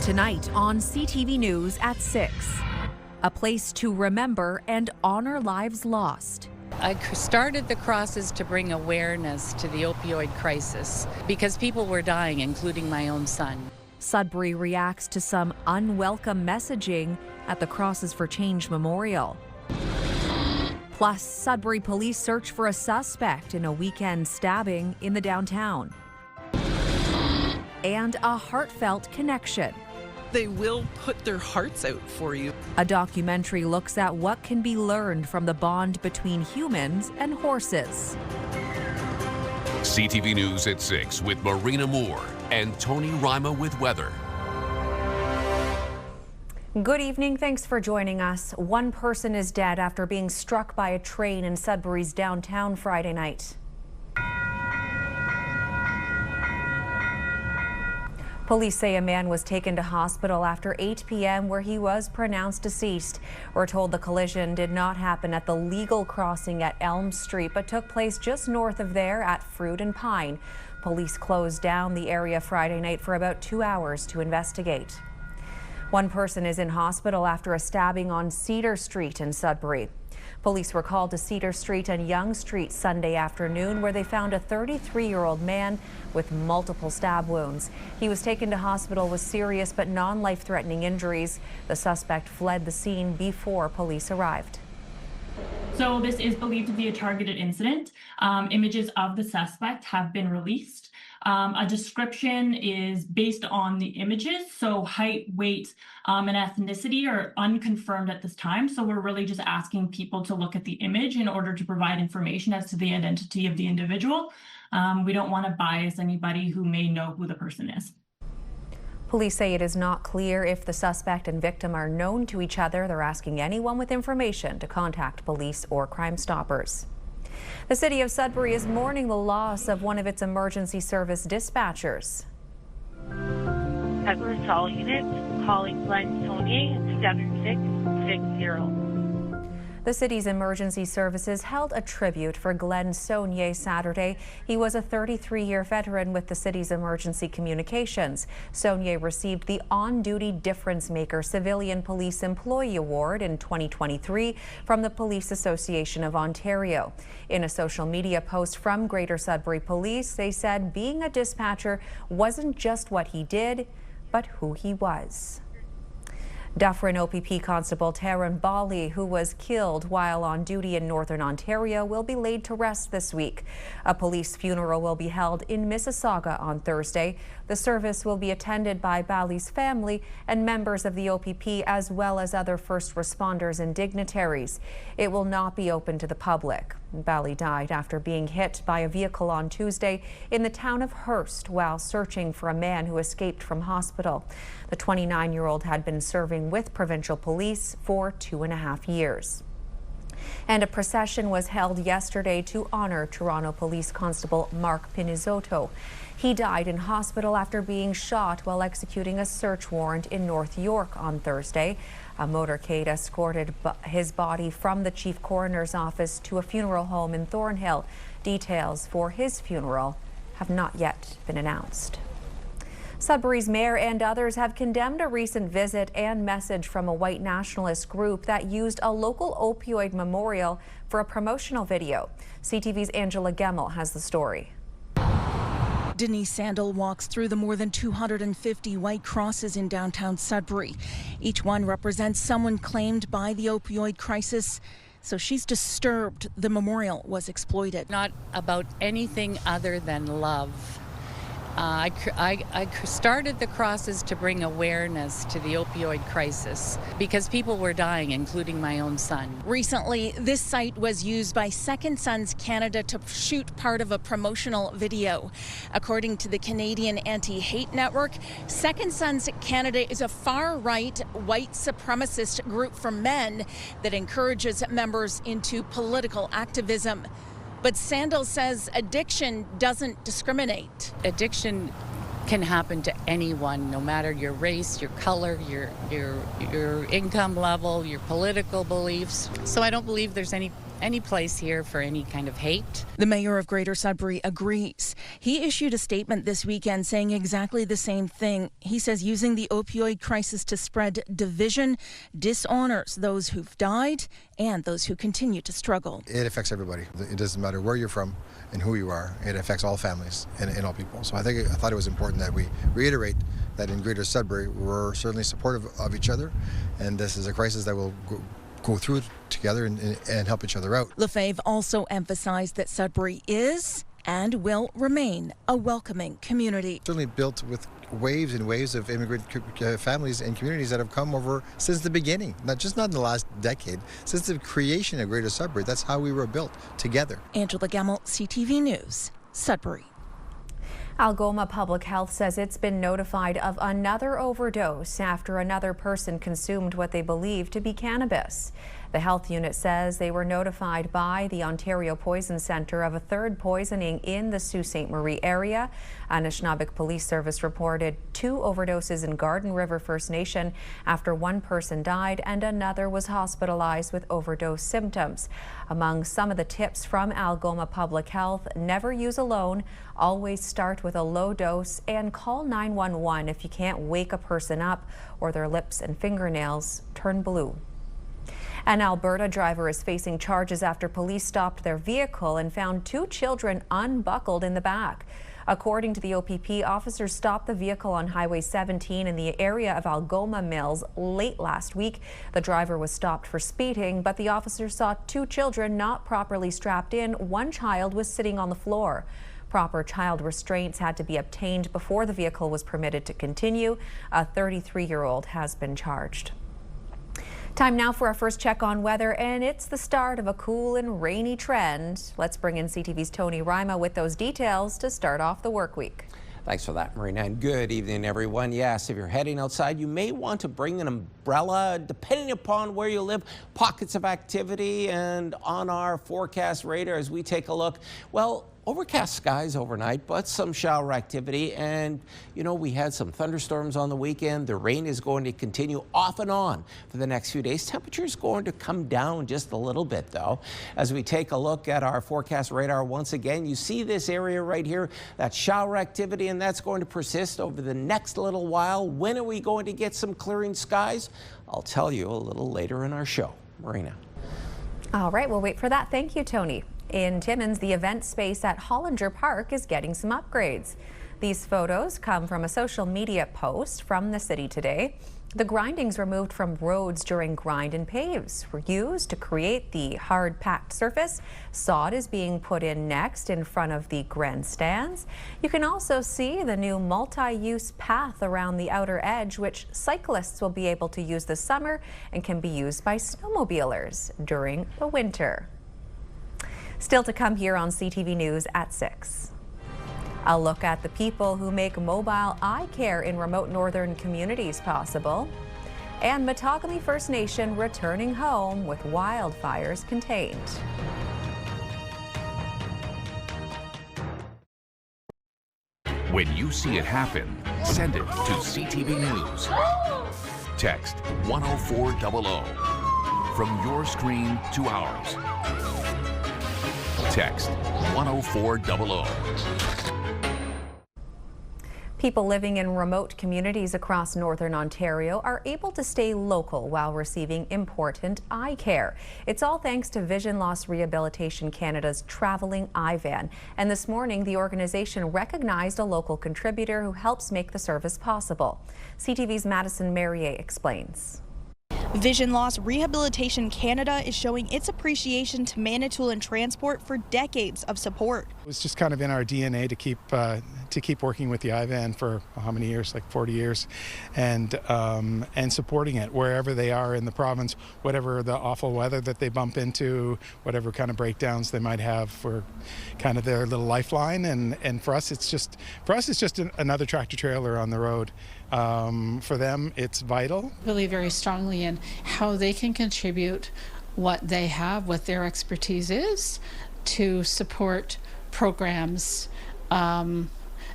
Tonight on CTV News at 6. A place to remember and honor lives lost. I started the crosses to bring awareness to the opioid crisis because people were dying, including my own son. Sudbury reacts to some unwelcome messaging at the Crosses for Change Memorial. Plus, Sudbury police search for a suspect in a weekend stabbing in the downtown. And a heartfelt connection. They will put their hearts out for you. A documentary looks at what can be learned from the bond between humans and horses. CTV News at 6 with Marina Moore and Tony Rima with weather. Good evening. Thanks for joining us. One person is dead after being struck by a train in Sudbury's downtown Friday night. Police say a man was taken to hospital after 8 p.m. where he was pronounced deceased. We're told the collision did not happen at the legal crossing at Elm Street, but took place just north of there at Fruit and Pine. Police closed down the area Friday night for about 2 hours to investigate. One person is in hospital after a stabbing on Cedar Street in Sudbury. Police were called to Cedar Street and Yonge Street Sunday afternoon, where they found a 33-year-old man with multiple stab wounds. He was taken to hospital with serious but non-life-threatening injuries. The suspect fled the scene before police arrived. So this is believed to be a targeted incident. Images of the suspect have been released. A description is based on the images, so height, weight, and ethnicity are unconfirmed at this time. So we're really just asking people to look at the image in order to provide information as to the identity of the individual. We don't want to bias anybody who may know who the person is. Police say it is not clear if the suspect and victim are known to each other. They're asking anyone with information to contact police or Crime Stoppers. The city of Sudbury is mourning the loss of one of its emergency service dispatchers. Everest all units calling Glen Saunier 7660. The city's emergency services held a tribute for Glen Saunier Saturday. He was a 33-year veteran with the city's emergency communications. Saunier received the On-Duty Difference Maker Civilian Police Employee Award in 2023 from the Police Association of Ontario. In a social media post from Greater Sudbury Police, they said being a dispatcher wasn't just what he did, but who he was. Dufferin OPP Constable Taryn Bali, who was killed while on duty in Northern Ontario, will be laid to rest this week. A police funeral will be held in Mississauga on Thursday. The service will be attended by Bali's family and members of the OPP, as well as other first responders and dignitaries. It will not be open to the public. Bali died after being hit by a vehicle on Tuesday in the town of Hearst while searching for a man who escaped from hospital. The 29-year-old had been serving with provincial police for 2.5 years. And a procession was held yesterday to honor Toronto Police Constable Mark Pinizotto. He died in hospital after being shot while executing a search warrant in North York on Thursday. A motorcade escorted his body from the chief coroner's office to a funeral home in Thornhill. Details for his funeral have not yet been announced. Sudbury's mayor and others have condemned a recent visit and message from a white nationalist group that used a local opioid memorial for a promotional video. CTV's Angela Gemmel has the story. Denise Sandel walks through the more than 250 white crosses in downtown Sudbury. Each one represents someone claimed by the opioid crisis. So she's disturbed the memorial was exploited. Not about anything other than love. I started the crosses to bring awareness to the opioid crisis because people were dying, including my own son. Recently, this site was used by Second Sons Canada to shoot part of a promotional video. According to the Canadian Anti-Hate Network, Second Sons Canada is a far-right white supremacist group for men that encourages members into political activism. But Sandel says addiction doesn't discriminate. Addiction can happen to anyone, no matter your race, your color, your income level, your political beliefs. So I don't believe there's any any place here for any kind of hate. The mayor of Greater Sudbury agrees. He issued a statement this weekend saying exactly the same thing. He says using the opioid crisis to spread division dishonors those who've died and those who continue to struggle. It affects everybody. It doesn't matter where you're from and who you are. It affects all families and all people. So I thought it was important that we reiterate that in Greater Sudbury, we're certainly supportive of each other, and this is a crisis that will go through together and help each other out. Lefebvre also emphasized that Sudbury is and will remain a welcoming community. Certainly built with waves and waves of immigrant families and communities that have come over since the beginning, not in the last decade, since the creation of Greater Sudbury. That's how we were built, together. Angela Gemmell, CTV News, Sudbury. Algoma Public Health says it's been notified of another overdose after another person consumed what they believe to be cannabis. The health unit says they were notified by the Ontario Poison Centre of a third poisoning in the Sault Ste. Marie area. Anishinaabeg Police Service reported 2 overdoses in Garden River First Nation after one person died and another was hospitalized with overdose symptoms. Among some of the tips from Algoma Public Health: never use alone, always start with a low dose, and call 911 if you can't wake a person up or their lips and fingernails turn blue. An Alberta driver is facing charges after police stopped their vehicle and found 2 children unbuckled in the back. According to the OPP, officers stopped the vehicle on Highway 17 in the area of Algoma Mills late last week. The driver was stopped for speeding, but the officers saw 2 children not properly strapped in. One child was sitting on the floor. Proper child restraints had to be obtained before the vehicle was permitted to continue. A 33-year-old has been charged. Time now for our first check on weather, and it's the start of a cool and rainy trend. Let's bring in CTV's Tony Rima with those details to start off the work week. Thanks for that, Marina, and good evening, everyone. Yes, if you're heading outside, you may want to bring an umbrella, depending upon where you live. Pockets of activity, and on our forecast radar as we take a look, well, overcast skies overnight, but some shower activity. And, you know, we had some thunderstorms on the weekend. The rain is going to continue off and on for the next few days. Temperature is going to come down just a little bit, though. As we take a look at our forecast radar once again, you see this area right here, that shower activity, and that's going to persist over the next little while. When are we going to get some clearing skies? I'll tell you a little later in our show. Marina. All right, we'll wait for that. Thank you, Tony. In Timmins, the event space at Hollinger Park is getting some upgrades. These photos come from a social media post from the city today. The grindings removed from roads during grind and paves were used to create the hard packed surface. Sod is being put in next in front of the grandstands. You can also see the new multi-use path around the outer edge, which cyclists will be able to use this summer and can be used by snowmobilers during the winter. Still to come here on CTV News at 6. A look at the people who make mobile eye care in remote northern communities possible. And Matagami First Nation returning home with wildfires contained. When you see it happen, send it to CTV News. Text 10400 from your screen to ours. Text 10400. People living in remote communities across northern Ontario are able to stay local while receiving important eye care. It's all thanks to Vision Loss Rehabilitation Canada's traveling eye van. And this morning, the organization recognized a local contributor who helps make the service possible. CTV's Madison Merrier explains. Vision Loss Rehabilitation Canada is showing its appreciation to Manitoulin and Transport for decades of support. It was just kind of in our DNA to keep working with the iVan for how many years, like 40 years, and supporting it wherever they are in the province, whatever the awful weather that they bump into, whatever kind of breakdowns they might have, for kind of their little lifeline. And for us, it's just another tractor trailer on the road. For them, it's vital. Really very strongly in how they can contribute what they have, what their expertise is, to support programs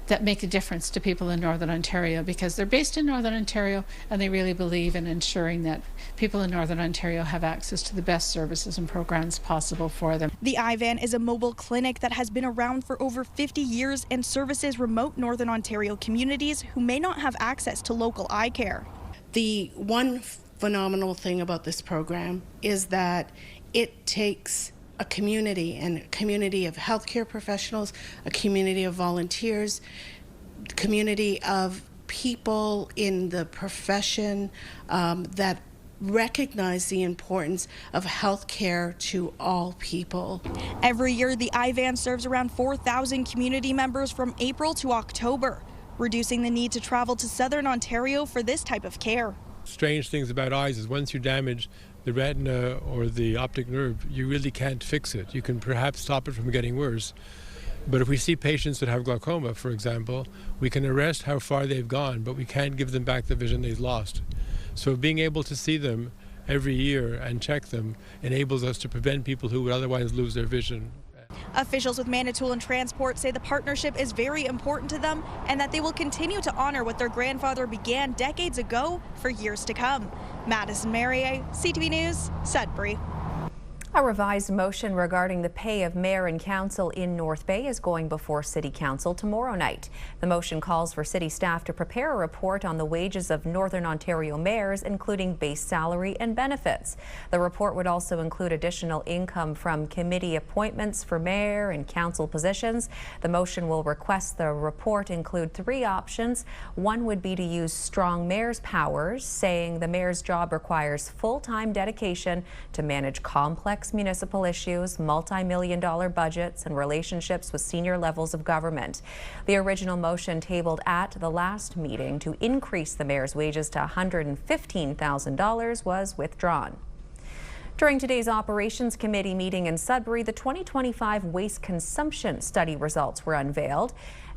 that make a difference to people in Northern Ontario, because they're based in Northern Ontario and they really believe in ensuring that people in Northern Ontario have access to the best services and programs possible for them. The iVan is a mobile clinic that has been around for over 50 years and services remote Northern Ontario communities who may not have access to local eye care. The one phenomenal thing about this program is that it takes a community, and a community of healthcare professionals, a community of volunteers, a community of people in the profession that recognize the importance of healthcare to all people. Every year, the iVan serves around 4,000 community members from April to October, reducing the need to travel to Southern Ontario for this type of care. Strange things about eyes is once you damage the retina or the optic nerve, you really can't fix it. You can perhaps stop it from getting worse. But if we see patients that have glaucoma, for example, we can arrest how far they've gone, but we can't give them back the vision they've lost. So being able to see them every year and check them enables us to prevent people who would otherwise lose their vision. Officials with Manitoulin Transport say the partnership is very important to them and that they will continue to honor what their grandfather began decades ago for years to come. Madison Merrier, CTV News, Sudbury. A revised motion regarding the pay of mayor and council in North Bay is going before City Council tomorrow night. The motion calls for city staff to prepare a report on the wages of Northern Ontario mayors, including base salary and benefits. The report would also include additional income from committee appointments for mayor and council positions. The motion will request the report include 3 options. One would be to use strong mayor's powers, saying the mayor's job requires full-time dedication to manage complex municipal issues, multi-million-dollar budgets, and relationships with senior levels of government. The original motion tabled at the last meeting to increase the mayor's wages to $115,000 was withdrawn. During today's Operations Committee meeting in Sudbury, the 2025 waste consumption study results were unveiled,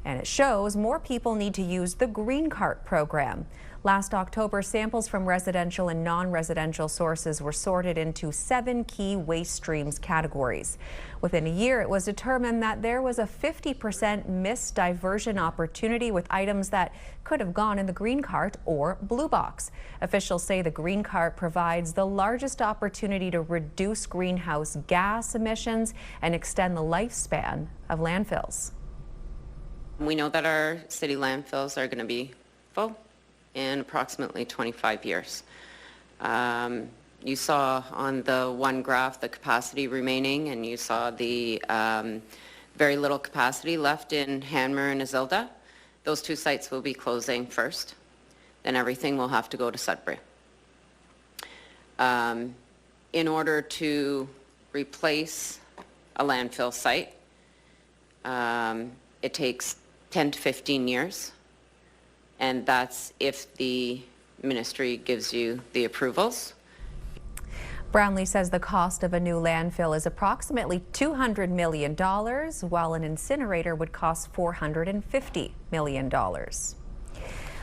and it shows more people need to use the Green Cart program. Last October, samples from residential and non-residential sources were sorted into 7 key waste streams categories. Within a year, it was determined that there was a 50% missed diversion opportunity with items that could have gone in the Green Cart or Blue Box. Officials say the Green Cart provides the largest opportunity to reduce greenhouse gas emissions and extend the lifespan of landfills. We know that our city landfills are going to be full in approximately 25 years. You saw on the one graph the capacity remaining, and you saw the very little capacity left in Hanmer and Azilda. Those 2 sites will be closing first, then everything will have to go to Sudbury. In order to replace a landfill site, it takes 10 to 15 years. And that's if the ministry gives you the approvals. Brownlee says the cost of a new landfill is approximately $200 million, while an incinerator would cost $450 million.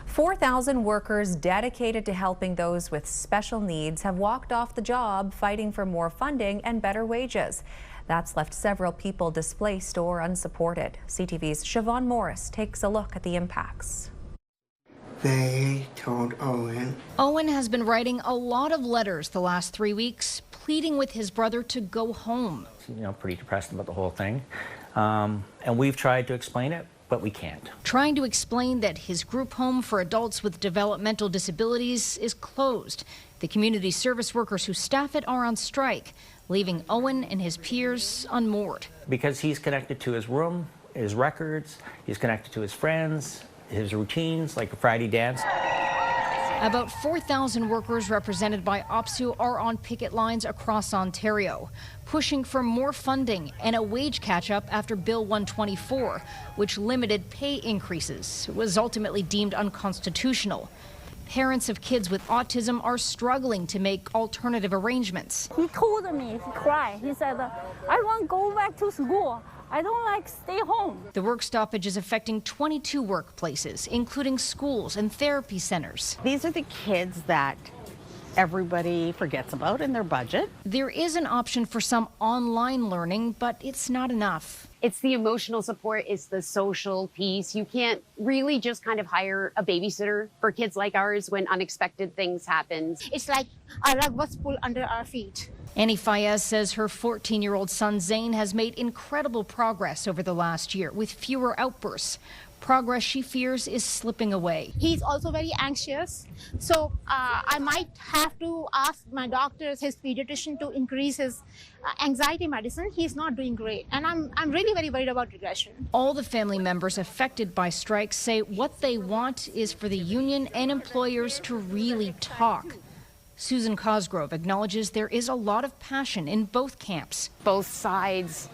4,000 workers dedicated to helping those with special needs have walked off the job, fighting for more funding and better wages. That's left several people displaced or unsupported. CTV's Siobhan Morris takes a look at the impacts. They told Owen. Owen has been writing a lot of letters the last 3 weeks, pleading with his brother to go home. Pretty depressed about the whole thing. And we've tried to explain it, but we can't. Trying to explain that his group home for adults with developmental disabilities is closed. The community service workers who staff it are on strike, leaving Owen and his peers unmoored. Because he's connected to his room, his records, he's connected to his friends, his routines, like a Friday dance. About 4,000 workers represented by OPSU are on picket lines across Ontario, pushing for more funding and a wage catch-up after Bill 124, which limited pay increases. It was ultimately deemed unconstitutional. Parents of kids with autism are struggling to make alternative arrangements. He told me, he cried. He said, I want to go back to school. I don't like stay home. The work stoppage is affecting 22 workplaces, including schools and therapy centers. These are the kids that everybody forgets about in their budget. There is an option for some online learning, but it's not enough. It's the emotional support, it's the social piece. You can't really just kind of hire a babysitter for kids like ours when unexpected things happen. It's like a rug was pulled under our feet. Annie Fayez says her 14-year-old son Zane has made incredible progress over the last year with fewer outbursts. Progress she fears is slipping away. He's also very anxious, so I might have to ask my doctors, his pediatrician, to increase his anxiety medicine. He's not doing great, and I'm really very worried about regression. All the family members affected by strikes say what they want is for the union and employers to really talk. Susan Cosgrove acknowledges there is a lot of passion in both camps. Both sides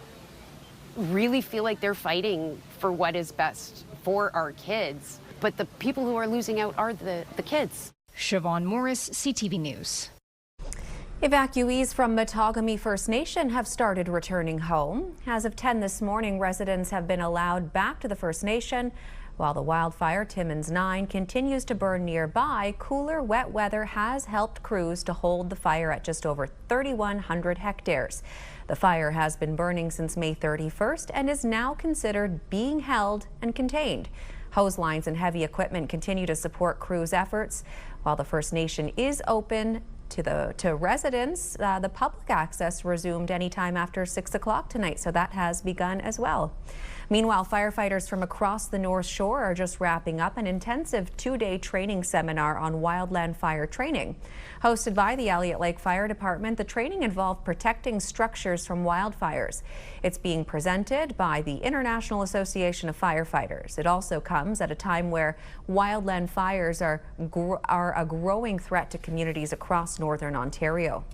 really feel like they're fighting for what is best for our kids, but the people who are losing out are the kids. Siobhan Morris, CTV News. Evacuees from Matagami First Nation have started returning home. As of 10 this morning, residents have been allowed back to the First Nation. While the wildfire, Timmins 9, continues to burn nearby, cooler, wet weather has helped crews to hold the fire at just over 3,100 hectares. The fire has been burning since May 31st and is now considered being held and contained. Hose lines and heavy equipment continue to support crews' efforts. While the First Nation is open to residents, the public access resumed anytime after 6 o'clock tonight, so that has begun as well. Meanwhile, firefighters from across the North Shore are just wrapping up an intensive 2-day training seminar on wildland fire training. Hosted by the Elliott Lake Fire Department, the training involved protecting structures from wildfires. It's being presented by the International Association of Firefighters. It also comes at a time where wildland fires are a growing threat to communities across Northern Ontario.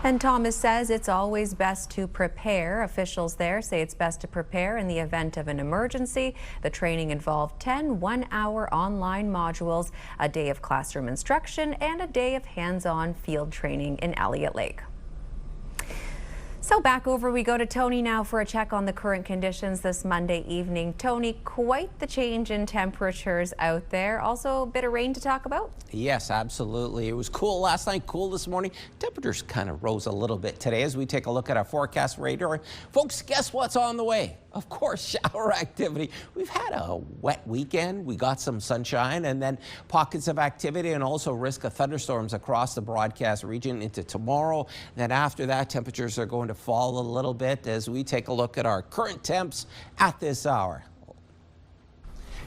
And Thomas says it's always best to prepare. Officials there say it's best to prepare in the event of an emergency. The training involved 10 one-hour online modules, a day of classroom instruction, and a day of hands-on field training in Elliott Lake. So back over we go to Tony now for a check on the current conditions this Monday evening. Tony, quite the change in temperatures out there. Also a bit of rain to talk about? Yes, absolutely. It was cool last night, cool this morning. Temperatures kind of rose a little bit today as we take a look at our forecast radar. Folks, guess what's on the way? Of course, shower activity. We've had a wet weekend. We got some sunshine and then pockets of activity and also risk of thunderstorms across the broadcast region into tomorrow. Then after that, temperatures are going to fall a little bit as we take a look at our current temps at this hour.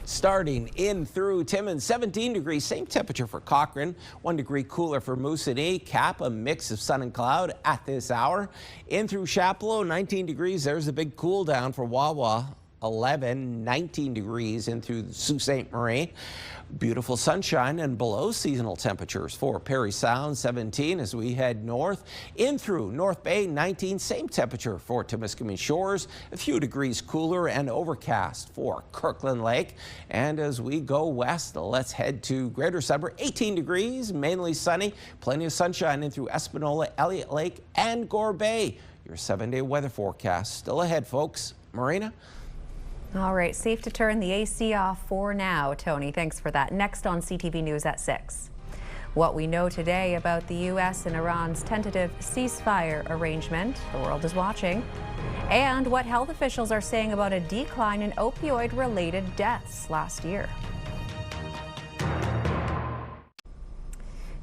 Starting in through Timmins, 17 degrees, same temperature for Cochrane, 1 degree cooler for Moosonee, Cap, a mix of sun and cloud at this hour. In through Chapleau, 19 degrees, there's a big cool down for Wawa. 19 degrees in through Sault Ste. Marie. Beautiful sunshine and below seasonal temperatures for Parry Sound, 17 as we head north. In through North Bay, 19, same temperature for Timiskaming Shores, a few degrees cooler and overcast for Kirkland Lake. And as we go west, let's head to Greater Sudbury, 18 degrees, mainly sunny, plenty of sunshine in through Espanola, Elliott Lake and Gore Bay. Your 7-day weather forecast still ahead, folks. Marina? All right, safe to turn the AC off for now, Tony. Thanks for that. Next on CTV News at 6. What we know today about the U.S. and Iran's tentative ceasefire arrangement. The world is watching. And what health officials are saying about a decline in opioid-related deaths last year.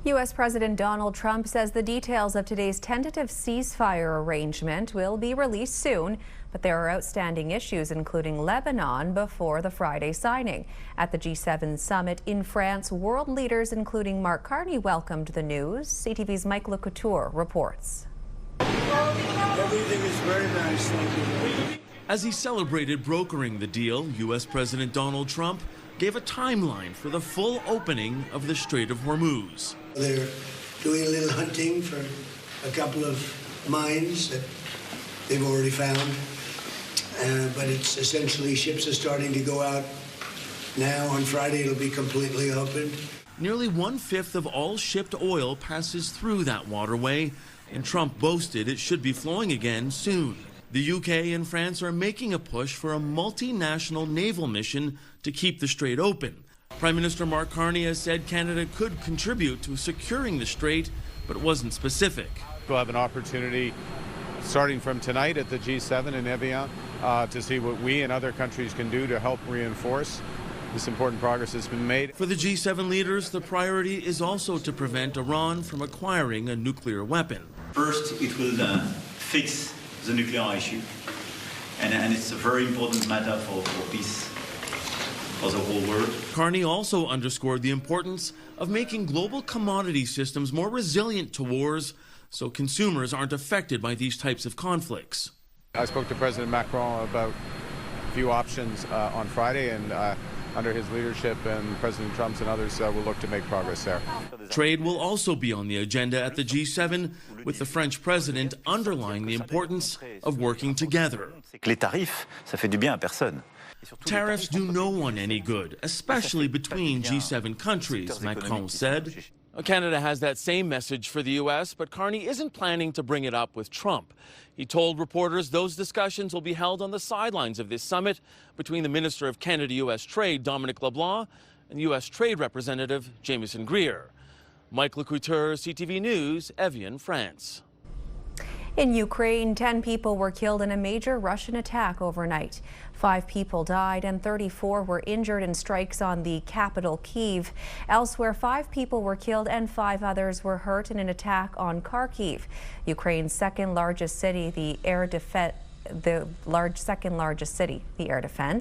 U.S. President Donald Trump says the details of today's tentative ceasefire arrangement will be released soon, but there are outstanding issues, including Lebanon, before the Friday signing. At the G7 summit in France, world leaders, including Mark Carney, welcomed the news. CTV's Mike LeCouture reports. Everything is very nice, thank you. As he celebrated brokering the deal, U.S. President Donald Trump gave a timeline for the full opening of the Strait of Hormuz. They're doing a little hunting for a couple of mines that they've already found, but it's essentially ships are starting to go out now. On Friday, it'll be completely open. Nearly 1/5 of all shipped oil passes through that waterway, and Trump boasted it should be flowing again soon. The UK and France are making a push for a multinational naval mission to keep the strait open. Prime Minister Mark Carney has said Canada could contribute to securing the strait, but wasn't specific. We'll have an opportunity starting from tonight at the G7 in Evian to see what we and other countries can do to help reinforce this important progress that's been made. For the G7 leaders, the priority is also to prevent Iran from acquiring a nuclear weapon. First, it will fix the nuclear issue, and it's a very important matter for peace for the whole world. Carney also underscored the importance of making global commodity systems more resilient to wars so consumers aren't affected by these types of conflicts. I spoke to President Macron about a few options on Friday, and under his leadership and President Trump's and others will look to make progress there. Trade will also be on the agenda at the G7, with the French president underlining the importance of working together. Tariffs do no one any good, especially between G7 countries, Macron said. Canada has that same message for the U.S., but Carney isn't planning to bring it up with Trump. He told reporters those discussions will be held on the sidelines of this summit between the Minister of Canada-U.S. Trade, Dominic LeBlanc, and U.S. Trade Representative Jamieson Greer. Mike Lecouteur, CTV News, Evian, France. In Ukraine, 10 people were killed in a major Russian attack overnight. 5 people died and 34 were injured in strikes on the capital, Kyiv. Elsewhere, 5 people were killed and 5 others were hurt in an attack on Kharkiv, Ukraine's second largest city. The air defense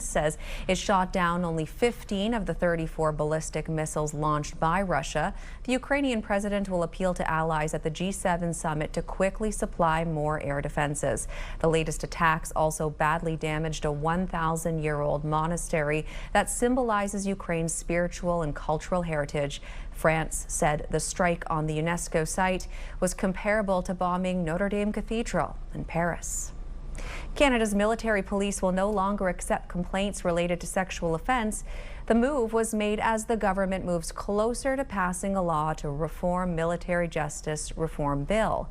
says it shot down only 15 of the 34 ballistic missiles launched by Russia. The Ukrainian president will appeal to allies at the G7 summit to quickly supply more air defenses. The latest attacks also badly damaged a 1,000-year-old monastery that symbolizes Ukraine's spiritual and cultural heritage. France said the strike on the UNESCO site was comparable to bombing Notre Dame Cathedral in Paris. Canada's military police will no longer accept complaints related to sexual offense. The move was made as the government moves closer to passing a law to reform military justice reform bill.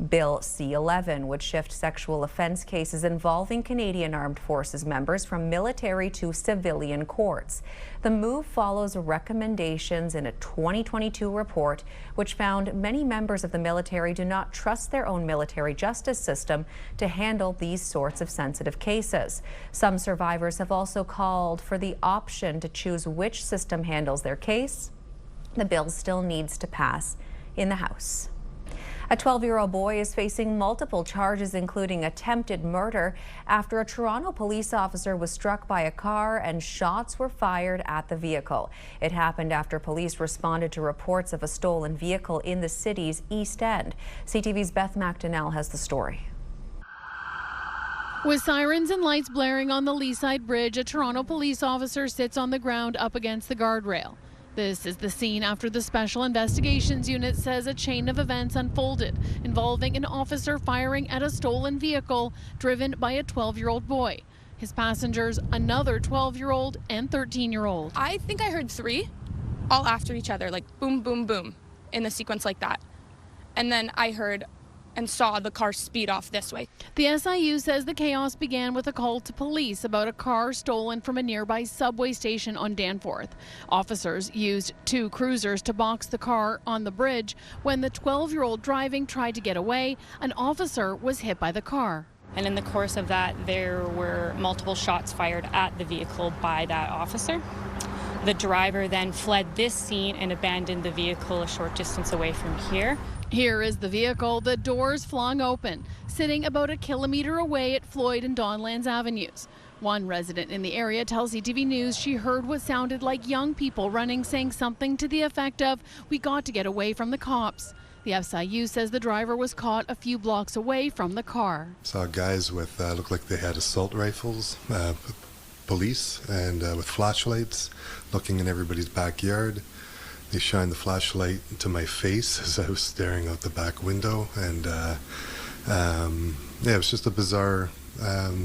Bill C-11 would shift sexual offense cases involving Canadian Armed Forces members from military to civilian courts. The move follows recommendations in a 2022 report which found many members of the military do not trust their own military justice system to handle these sorts of sensitive cases. Some survivors have also called for the option to choose which system handles their case. The bill still needs to pass in the House. A 12-year-old boy is facing multiple charges, including attempted murder, after a Toronto police officer was struck by a car and shots were fired at the vehicle. It happened after police responded to reports of a stolen vehicle in the city's East End. CTV's Beth McDonnell has the story. With sirens and lights blaring on the Leaside Bridge, a Toronto police officer sits on the ground up against the guardrail. This is the scene after the Special Investigations Unit says a chain of events unfolded involving an officer firing at a stolen vehicle driven by a 12-year-old boy. His passengers, another 12-year-old and 13-year-old. I think I heard 3 all after each other, like boom, boom, boom, in the sequence like that. And then I heard and saw the car speed off this way. The SIU says the chaos began with a call to police about a car stolen from a nearby subway station on Danforth. Officers used 2 cruisers to box the car on the bridge. When the 12-year-old driving tried to get away, an officer was hit by the car. And in the course of that, there were multiple shots fired at the vehicle by that officer. The driver then fled this scene and abandoned the vehicle a short distance away from here. Here is the vehicle, the doors flung open, sitting about a kilometer away at Floyd and Donlands Avenues. One resident in the area tells CTV News she heard what sounded like young people running, saying something to the effect of, "We got to get away from the cops." The SIU says the driver was caught a few blocks away from the car. Saw guys with, looked like they had assault rifles, police, and with flashlights, looking in everybody's backyard. They shined the flashlight into my face as I was staring out the back window, and it was just a bizarre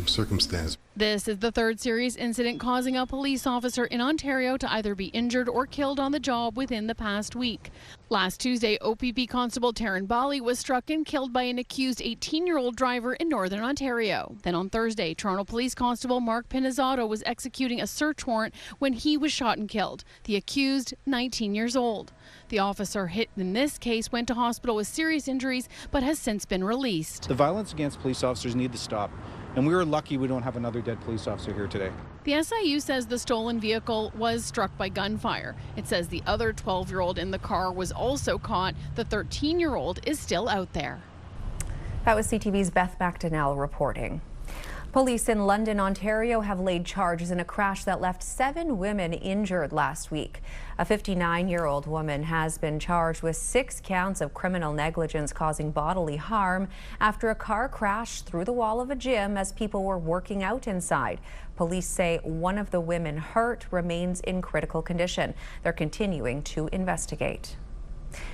circumstance. This is the 3rd serious incident causing a police officer in Ontario to either be injured or killed on the job within the past week. Last Tuesday, OPP Constable Taryn Bali was struck and killed by an accused 18-year-old driver in Northern Ontario. Then on Thursday, Toronto Police Constable Mark Pinizzato was executing a search warrant when he was shot and killed. The accused, 19 years old. The officer hit in this case went to hospital with serious injuries but has since been released. The violence against police officers need to stop, and we were lucky we don't have another dead police officer here today. The SIU says the stolen vehicle was struck by gunfire. It says the other 12-year-old in the car was also caught. The 13-year-old is still out there. That was CTV's Beth McDonnell reporting. Police in London, Ontario have laid charges in a crash that left 7 women injured last week. A 59-year-old woman has been charged with 6 counts of criminal negligence causing bodily harm after a car crashed through the wall of a gym as people were working out inside. Police say one of the women hurt remains in critical condition. They're continuing to investigate.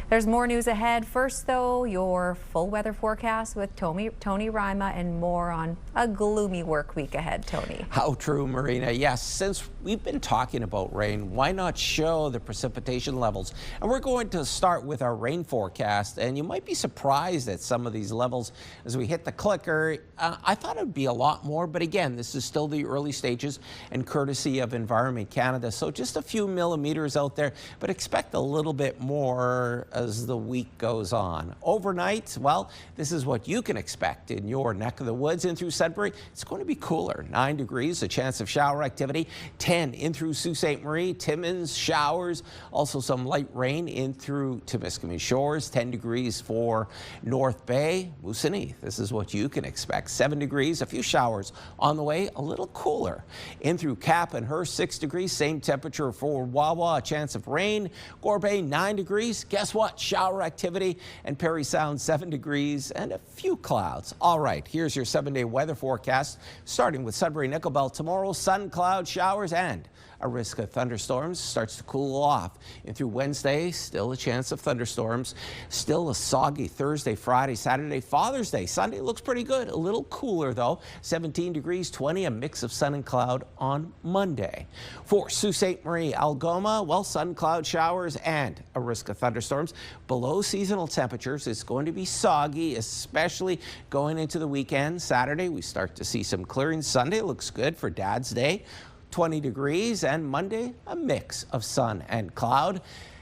There's more news ahead. First, though, your full weather forecast with Tony Rima and more on a gloomy work week ahead. Tony. How true, Marina. Yes, since we've been talking about rain, why not show the precipitation levels? And we're going to start with our rain forecast, and you might be surprised at some of these levels as we hit the clicker. I thought it would be a lot more, but again, this is still the early stages and courtesy of Environment Canada. So just a few millimeters out there, but expect a little bit more as the week goes on. Overnight, well, this is what you can expect in your neck of the woods in through Sudbury. It's going to be cooler, 9 degrees, a chance of shower activity, 10 in through Sault Ste. Marie, Timmins, showers, also some light rain in through Timiskaming Shores, 10 degrees for North Bay, Moosonee. This is what you can expect, 7 degrees, a few showers on the way, a little cooler. In through Cap and Hearst, 6 degrees, same temperature for Wawa, a chance of rain. Gore Bay, 9 degrees. Guess what? Shower activity. And Parry Sound, 7 degrees and a few clouds. All right, here's your 7-day weather forecast, starting with Sudbury Nickel Belt tomorrow. Sun, cloud, showers, and a risk of thunderstorms. Starts to cool off. And through Wednesday, still a chance of thunderstorms. Still a soggy Thursday, Friday, Saturday, Father's Day. Sunday looks pretty good. A little cooler, though. 17 degrees, 20, a mix of sun and cloud on Monday. For Sault Ste. Marie, Algoma, well, sun, cloud, showers, and a risk of thunderstorms. Below seasonal temperatures. It's going to be soggy, especially going into the weekend. Saturday, we start to see some clearing. Sunday looks good for Dad's Day. 20 degrees, and Monday, a mix of sun and cloud.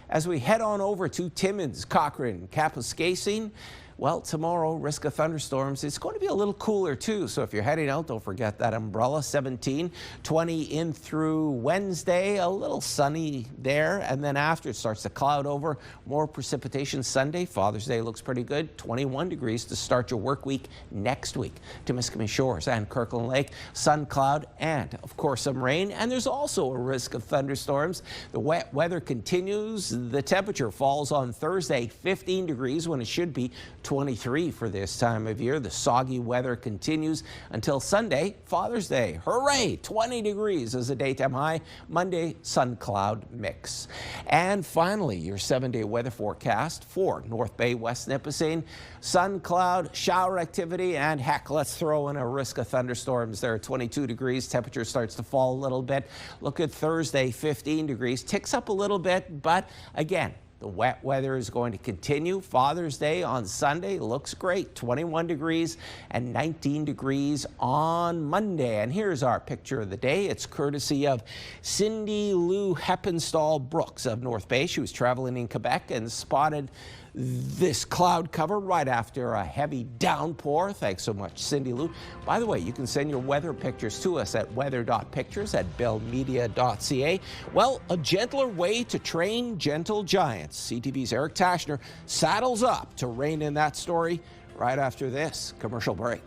As we head on over to Timmins, Cochrane, Kapuskasing, well, tomorrow, risk of thunderstorms. It's going to be a little cooler, too. So if you're heading out, don't forget that umbrella. 17, 20 in through Wednesday. A little sunny there. And then after, it starts to cloud over. More precipitation Sunday. Father's Day looks pretty good. 21 degrees to start your work week next week. Timiskaming Shores and Kirkland Lake. Sun, cloud, and, of course, some rain. And there's also a risk of thunderstorms. The wet weather continues. The temperature falls on Thursday, 15 degrees when it should be 23 for this time of year. The soggy weather continues until Sunday, Father's Day. Hooray! 20 degrees as a daytime high. Monday, sun cloud mix. And finally, your 7-day weather forecast for North Bay, West Nipissing. Sun, cloud, shower activity, and heck, let's throw in a risk of thunderstorms there. 22 degrees. Temperature starts to fall a little bit. Look at Thursday, 15 degrees. Ticks up a little bit, but again, the wet weather is going to continue. Father's Day on Sunday looks great. 21 degrees and 19 degrees on Monday. And here's our picture of the day. It's courtesy of Cindy Lou Heppenstall Brooks of North Bay. She was traveling in Quebec and spotted this cloud cover right after a heavy downpour. Thanks so much, Cindy Lou. By the way, you can send your weather pictures to us at weather.pictures@bellmedia.ca. Well, a gentler way to train gentle giants. CTV's Eric Tashner saddles up to rein in that story right after this commercial break.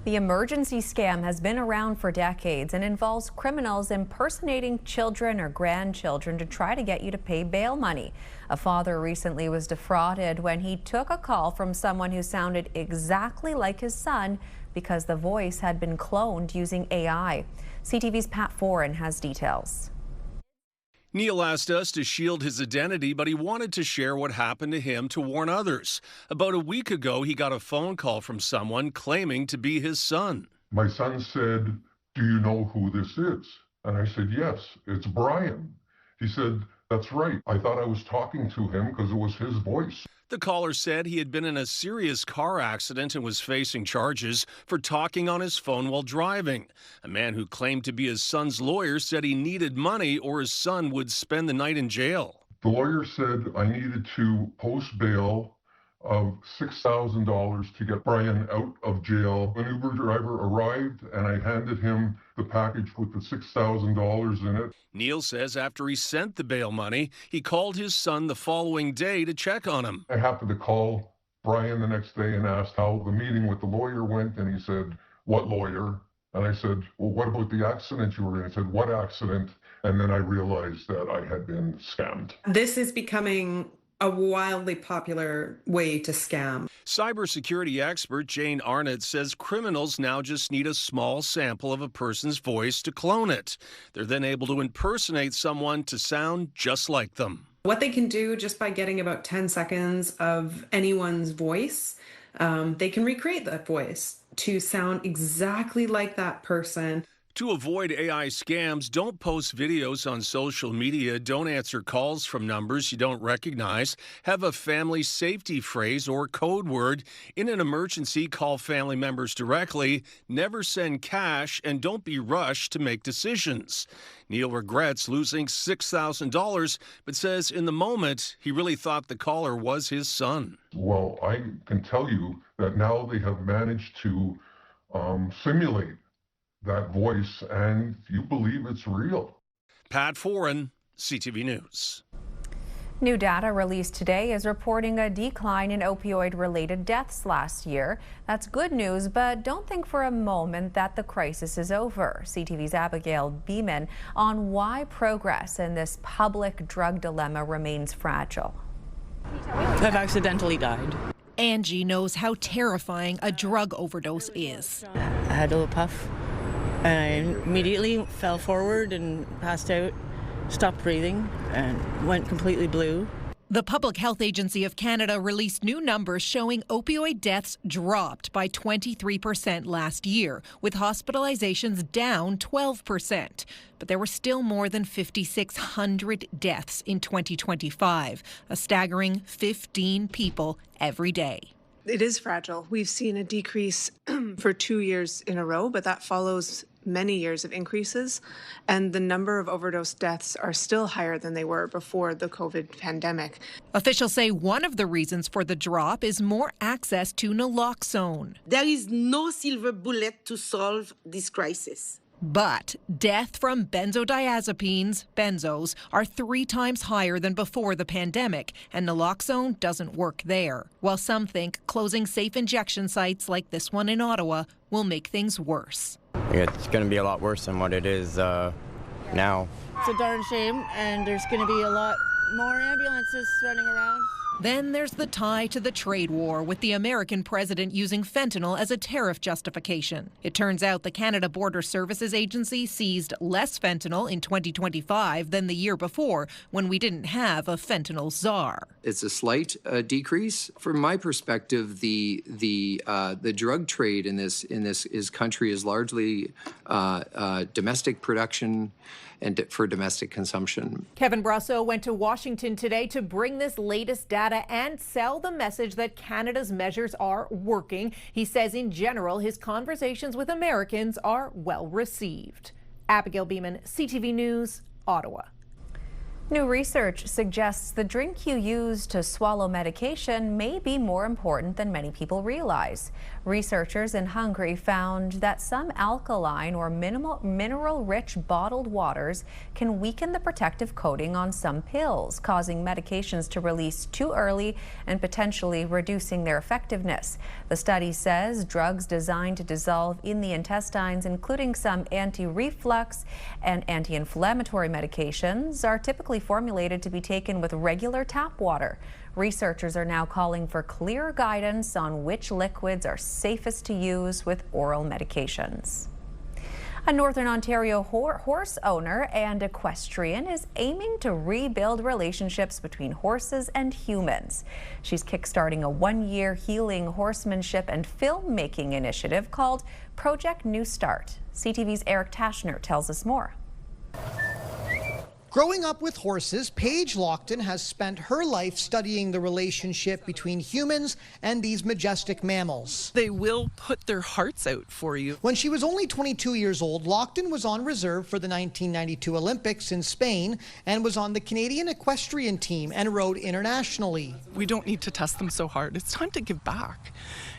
The emergency scam has been around for decades and involves criminals impersonating children or grandchildren to try to get you to pay bail money. A father recently was defrauded when he took a call from someone who sounded exactly like his son because the voice had been cloned using AI. CTV's Pat Foran has details. Neil asked us to shield his identity, but he wanted to share what happened to him to warn others. About a week ago, he got a phone call from someone claiming to be his son. My son said, "Do you know who this is?" And I said, "Yes, it's Brian." He said, "That's right. I thought I was talking to him because it was his voice." The caller said he had been in a serious car accident and was facing charges for talking on his phone while driving. A man who claimed to be his son's lawyer said he needed money or his son would spend the night in jail. The lawyer said I needed to post bail of $6,000 to get Brian out of jail. An Uber driver arrived and I handed him the package with the $6,000 in it. Neil says after he sent the bail money, he called his son the following day to check on him. I happened to call Brian the next day and asked how the meeting with the lawyer went, and he said, "What lawyer?" And I said, "Well, what about the accident you were in?" He said, "What accident?" And then I realized that I had been scammed. This is becoming a wildly popular way to scam. Cybersecurity expert Jane Arnott says criminals now just need a small sample of a person's voice to clone it. They're then able to impersonate someone to sound just like them. What they can do just by getting about 10 seconds of anyone's voice, they can recreate that voice to sound exactly like that person. To avoid AI scams, don't post videos on social media, don't answer calls from numbers you don't recognize, have a family safety phrase or code word. In an emergency, call family members directly, never send cash, and don't be rushed to make decisions. Neil regrets losing $6,000, but says in the moment, he really thought the caller was his son. Well, I can tell you that now they have managed to simulate that voice, and you believe it's real. Pat Foran, CTV News. New data released today is reporting a decline in opioid-related deaths last year. That's good news, but don't think for a moment that the crisis is over. CTV's Abigail Beeman on why progress in this public drug dilemma remains fragile. I've accidentally died. Angie knows how terrifying a drug overdose is. I had a little puff. I immediately fell forward and passed out, stopped breathing, and went completely blue. The Public Health Agency of Canada released new numbers showing opioid deaths dropped by 23% last year, with hospitalizations down 12%. But there were still more than 5,600 deaths in 2025, a staggering 15 people every day. It is fragile. We've seen a decrease for 2 years in a row, but that follows many years of increases, and the number of overdose deaths are still higher than they were before the COVID pandemic. Officials say one of the reasons for the drop is more access to naloxone. There is no silver bullet to solve this crisis. But death from benzodiazepines, benzos, are 3 times higher than before the pandemic, and naloxone doesn't work there. While some think closing safe injection sites like this one in Ottawa will make things worse. It's going to be a lot worse than what it is now. It's a darn shame, and there's going to be a lot more ambulances running around. Then there's the tie to the trade war, with the American president using fentanyl as a tariff justification. It turns out the Canada Border Services Agency seized less fentanyl in 2025 than the year before, when we didn't have a fentanyl czar. It's a slight decrease. From my perspective, the drug trade in this country is largely domestic production and for domestic consumption. Kevin Brasso went to Washington today to bring this latest data and sell the message that Canada's measures are working. He says in general, his conversations with Americans are well received. Abigail Beeman, CTV News, Ottawa. New research suggests the drink you use to swallow medication may be more important than many people realize. Researchers in Hungary found that some alkaline or mineral-rich bottled waters can weaken the protective coating on some pills, causing medications to release too early and potentially reducing their effectiveness. The study says drugs designed to dissolve in the intestines, including some anti-reflux and anti-inflammatory medications, are typically formulated to be taken with regular tap water. Researchers are now calling for clear guidance on which liquids are safest to use with oral medications. A Northern Ontario horse owner and equestrian is aiming to rebuild relationships between horses and humans. She's kickstarting a 1-year healing horsemanship and filmmaking initiative called Project New Start. CTV's Eric Tashner tells us more. Growing up with horses, Paige Lockton has spent her life studying the relationship between humans and these majestic mammals. They will put their hearts out for you. When she was only 22 years old, Lockton was on reserve for the 1992 Olympics in Spain and was on the Canadian equestrian team and rode internationally. We don't need to test them so hard. It's time to give back.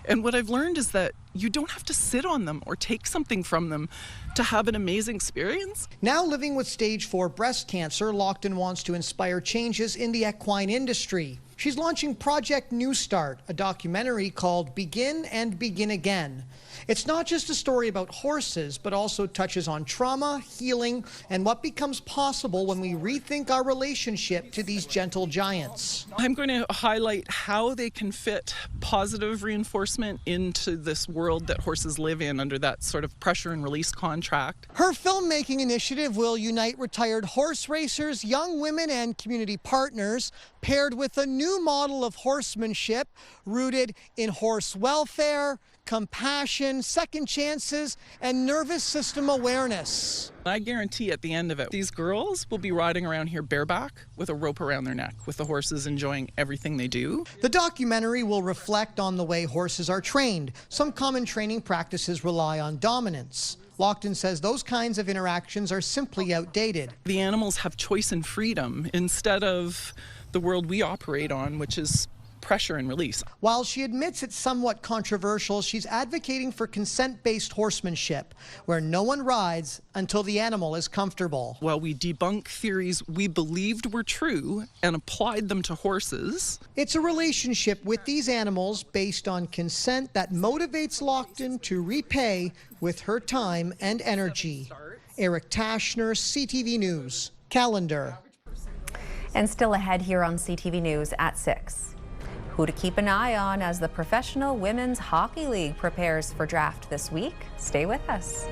And what I've learned is that you don't have to sit on them or take something from them to have an amazing experience. Now living with stage 4 breast cancer, Lockton wants to inspire changes in the equine industry. She's launching Project New Start, a documentary called Begin and Begin Again. It's not just a story about horses, but also touches on trauma, healing, and what becomes possible when we rethink our relationship to these gentle giants. I'm going to highlight how they can fit positive reinforcement into this world that horses live in under that sort of pressure and release contract. Her filmmaking initiative will unite retired horse racers, young women, and community partners, paired with a new model of horsemanship rooted in horse welfare, compassion, second chances, and nervous system awareness. I guarantee at the end of it, these girls will be riding around here bareback with a rope around their neck, with the horses enjoying everything they do. The documentary will reflect on the way horses are trained. Some common training practices rely on dominance. Lockton says those kinds of interactions are simply outdated. The animals have choice and freedom instead of the world we operate on, which is pressure and release. While she admits it's somewhat controversial, she's advocating for consent-based horsemanship, where no one rides until the animal is comfortable. While we debunk theories we believed were true and applied them to horses, it's a relationship with these animals based on consent that motivates Lockton to repay with her time and energy. Eric Tashner, CTV News, Calendar. And still ahead here on CTV News at 6. Who to keep an eye on as the Professional Women's Hockey League prepares for draft this week. Stay with us.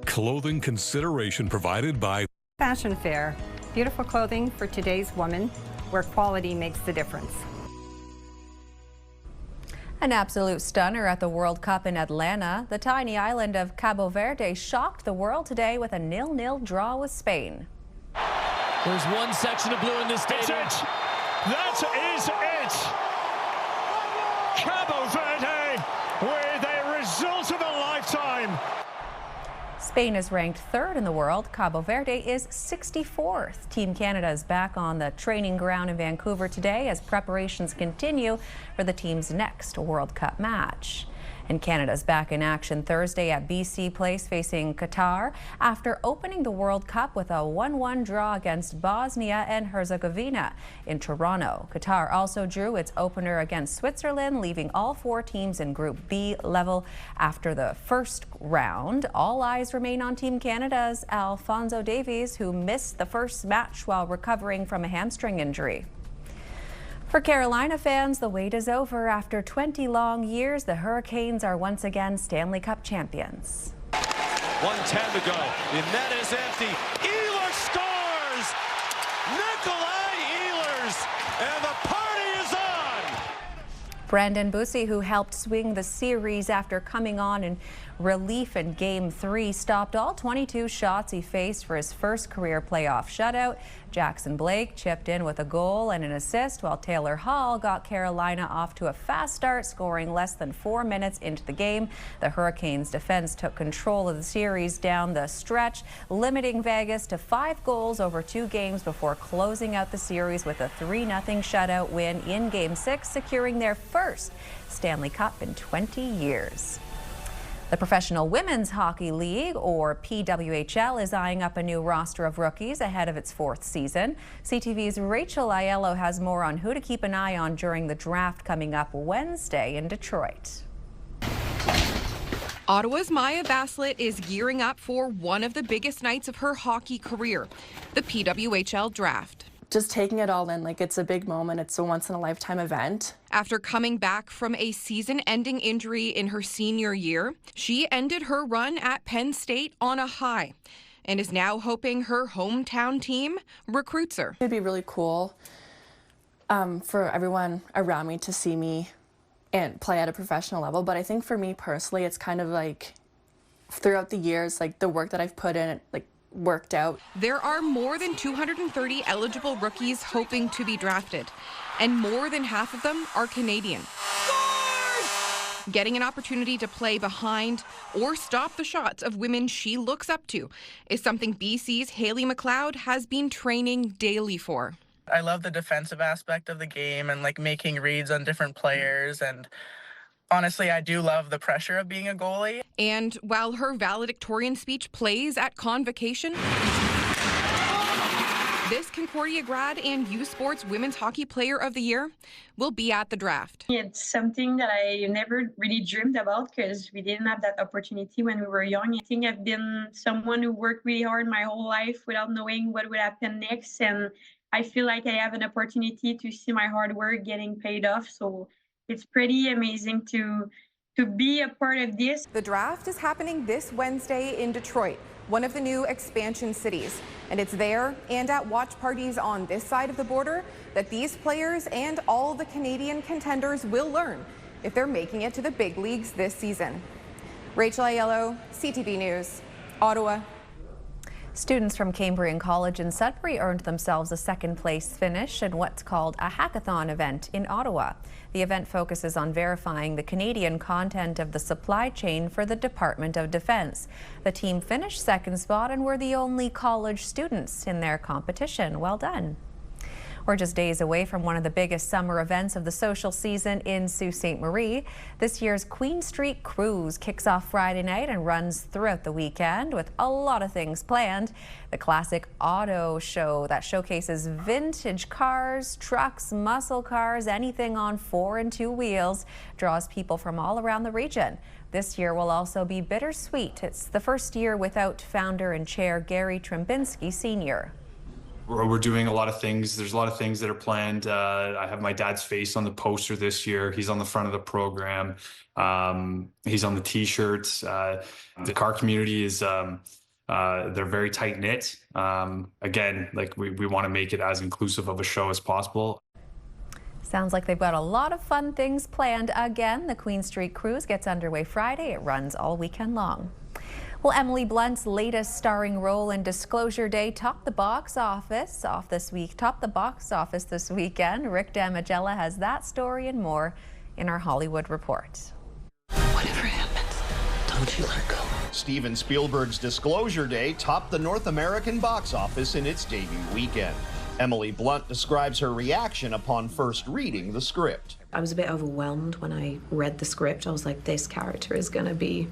Clothing consideration provided by Fashion Fair. Beautiful clothing for today's woman, where quality makes the difference. An absolute stunner at the World Cup in Atlanta. The tiny island of Cabo Verde shocked the world today with a 0-0 draw with Spain. There's one section of blue in this stadium. That's it. That is it. Cabo Verde with a result of a lifetime. Spain is ranked 3rd in the world. Cabo Verde is 64th. Team Canada is back on the training ground in Vancouver today as preparations continue for the team's next World Cup match. And Canada's back in action Thursday at BC Place facing Qatar after opening the World Cup with a 1-1 draw against Bosnia and Herzegovina in Toronto. Qatar also drew its opener against Switzerland, leaving all 4 teams in Group B level after the first round. All eyes remain on Team Canada's Alphonso Davies, who missed the first match while recovering from a hamstring injury. For Carolina fans, the wait is over. After 20 long years, the Hurricanes are once again Stanley Cup champions. 1:10 to go. The net is empty. Ehlers scores! Nikolai Ehlers! And the party is on! Brandon Bussi, who helped swing the series after coming on in relief in Game 3, stopped all 22 shots he faced for his first career playoff shutout. Jackson Blake chipped in with a goal and an assist, while Taylor Hall got Carolina off to a fast start, scoring less than 4 minutes into the game. The Hurricanes' defense took control of the series down the stretch, limiting Vegas to 5 goals over 2 games before closing out the series with a 3-0 shutout win in Game 6, securing their first Stanley Cup in 20 years. The Professional Women's Hockey League, or PWHL, is eyeing up a new roster of rookies ahead of its 4th season. CTV's Rachel Aiello has more on who to keep an eye on during the draft coming up Wednesday in Detroit. Ottawa's Maya Baslett is gearing up for one of the biggest nights of her hockey career, the PWHL draft. Just taking it all in, like it's a big moment. It's a once-in-a-lifetime event. After coming back from a season-ending injury in her senior year, she ended her run at Penn State on a high and is now hoping her hometown team recruits her. It'd be really cool for everyone around me to see me and play at a professional level, but I think for me personally, it's kind of like throughout the years, like the work that I've put in, like worked out. There are more than 230 eligible rookies hoping to be drafted, and more than half of them are Canadian. Getting an opportunity to play behind or stop the shots of women she looks up to is something BC's Hayley McLeod has been training daily for. I love the defensive aspect of the game and like making reads on different players, and honestly, I do love the pressure of being a goalie. And while her valedictorian speech plays at Convocation, this Concordia grad and U Sports Women's Hockey Player of the Year will be at the draft. It's something that I never really dreamed about because we didn't have that opportunity when we were young. I think I've been someone who worked really hard my whole life without knowing what would happen next. And I feel like I have an opportunity to see my hard work getting paid off. So it's pretty amazing to be a part of this. The draft is happening this Wednesday in Detroit, one of the new expansion cities. And it's there and at watch parties on this side of the border that these players and all the Canadian contenders will learn if they're making it to the big leagues this season. Rachel Aiello, CTV News, Ottawa. Students from Cambrian College in Sudbury earned themselves a second-place finish in what's called a hackathon event in Ottawa. The event focuses on verifying the Canadian content of the supply chain for the Department of Defense. The team finished second spot and were the only college students in their competition. Well done. We're just days away from one of the biggest summer events of the social season in Sault Ste. Marie. This year's Queen Street Cruise kicks off Friday night and runs throughout the weekend with a lot of things planned. The classic auto show that showcases vintage cars, trucks, muscle cars, anything on 4 and 2 wheels, draws people from all around the region. This year will also be bittersweet. It's the first year without founder and chair Gary Trembinski Sr. We're doing a lot of things. There's a lot of things that are planned. I have my dad's face on the poster this year. He's on the front of the program. He's on the T-shirts. The car community is, they're very tight knit. Again, like we want to make it as inclusive of a show as possible. Sounds like they've got a lot of fun things planned again. The Queen Street Cruise gets underway Friday. It runs all weekend long. Well, Emily Blunt's latest starring role in Disclosure Day topped the box office this weekend. Rick Damigella has that story and more in our Hollywood Report. Whatever happens, don't you let go. Steven Spielberg's Disclosure Day topped the North American box office in its debut weekend. Emily Blunt describes her reaction upon first reading the script. I was a bit overwhelmed when I read the script. I was like, this character is going to be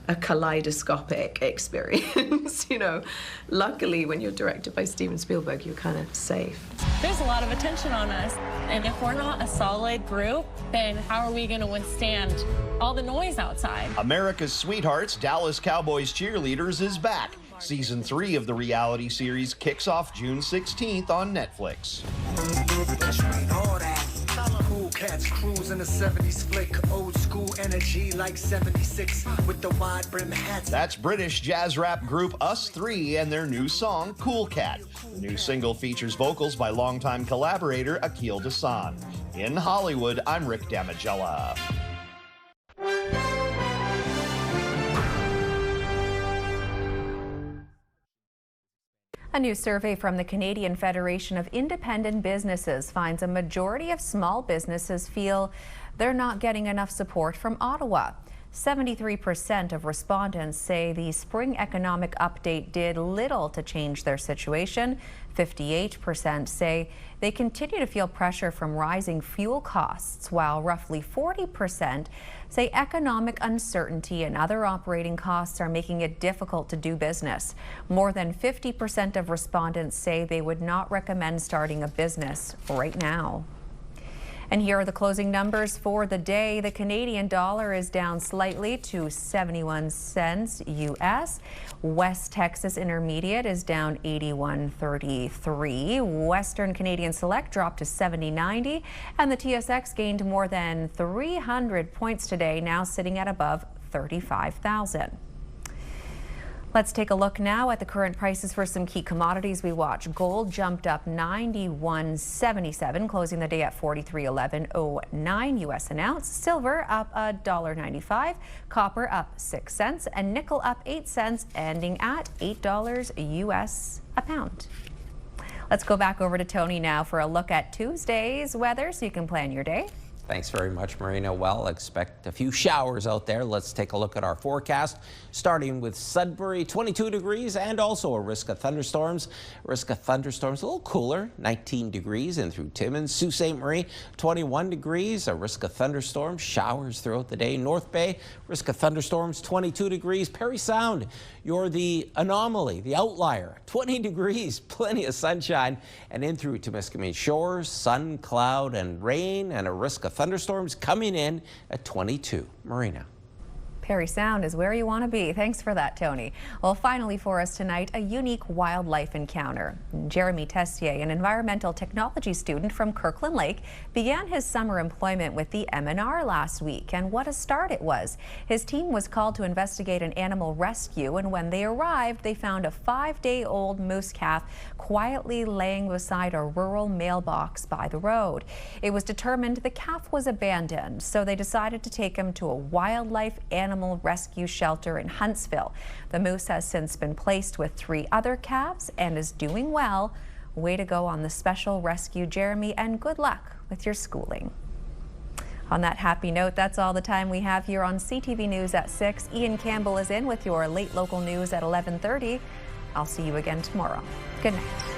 a kaleidoscopic experience, you know. Luckily, when you're directed by Steven Spielberg, you're kind of safe. There's a lot of attention on us, and if we're not a solid group, then how are we going to withstand all the noise outside? America's Sweethearts, Dallas Cowboys Cheerleaders is back. Season 3 of the reality series kicks off June 16th on Netflix. Cool cats cruise in the 70s flick, old school energy like 76 with the wide brim hats. That's British jazz rap group Us 3 and their new song, Cool Cat. The new single features vocals by longtime collaborator Akil Dasan. In Hollywood, I'm Rick Damigella. A new survey from the Canadian Federation of Independent Businesses finds a majority of small businesses feel they're not getting enough support from Ottawa. 73% of respondents say the spring economic update did little to change their situation. 58% say they continue to feel pressure from rising fuel costs, while roughly 40% say economic uncertainty and other operating costs are making it difficult to do business. More than 50% of respondents say they would not recommend starting a business right now. And here are the closing numbers for the day. The Canadian dollar is down slightly to 71 cents US. West Texas Intermediate is down 81.33. Western Canadian Select dropped to 70.90. And the TSX gained more than 300 points today, now sitting at above 35,000. Let's take a look now at the current prices for some key commodities we watch. Gold jumped up 91.77, closing the day at 43.1109 U.S. an ounce. Silver up $1.95, copper up 6 cents, and nickel up 8 cents, ending at $8 U.S. a pound. Let's go back over to Tony now for a look at Tuesday's weather so you can plan your day. Thanks very much, Marina. Well, expect a few showers out there. Let's take a look at our forecast, starting with Sudbury, 22 degrees, and also a risk of thunderstorms. Risk of thunderstorms a little cooler, 19 degrees in through Timmins. Sault Ste. Marie, 21 degrees, a risk of thunderstorms, showers throughout the day. North Bay, risk of thunderstorms, 22 degrees. Parry Sound, you're the anomaly, the outlier, 20 degrees, plenty of sunshine. And in through Temiskaming Shores, sun, cloud, and rain, and a risk of thunderstorms coming in at 22. Marina. Parry Sound is where you want to be. Thanks for that, Tony. Well, finally for us tonight, a unique wildlife encounter. Jeremy Tessier, an environmental technology student from Kirkland Lake, began his summer employment with the MNR last week, and what a start it was. His team was called to investigate an animal rescue, and when they arrived, they found a 5-day-old moose calf quietly laying beside a rural mailbox by the road. It was determined the calf was abandoned, so they decided to take him to a wildlife animal rescue shelter in Huntsville. The moose has since been placed with 3 other calves and is doing well. Way to go on the special rescue, Jeremy, and good luck with your schooling. On that happy note, that's all the time we have here on CTV News at 6. Ian Campbell is in with your late local news at 11:30. I'll see you again tomorrow. Good night.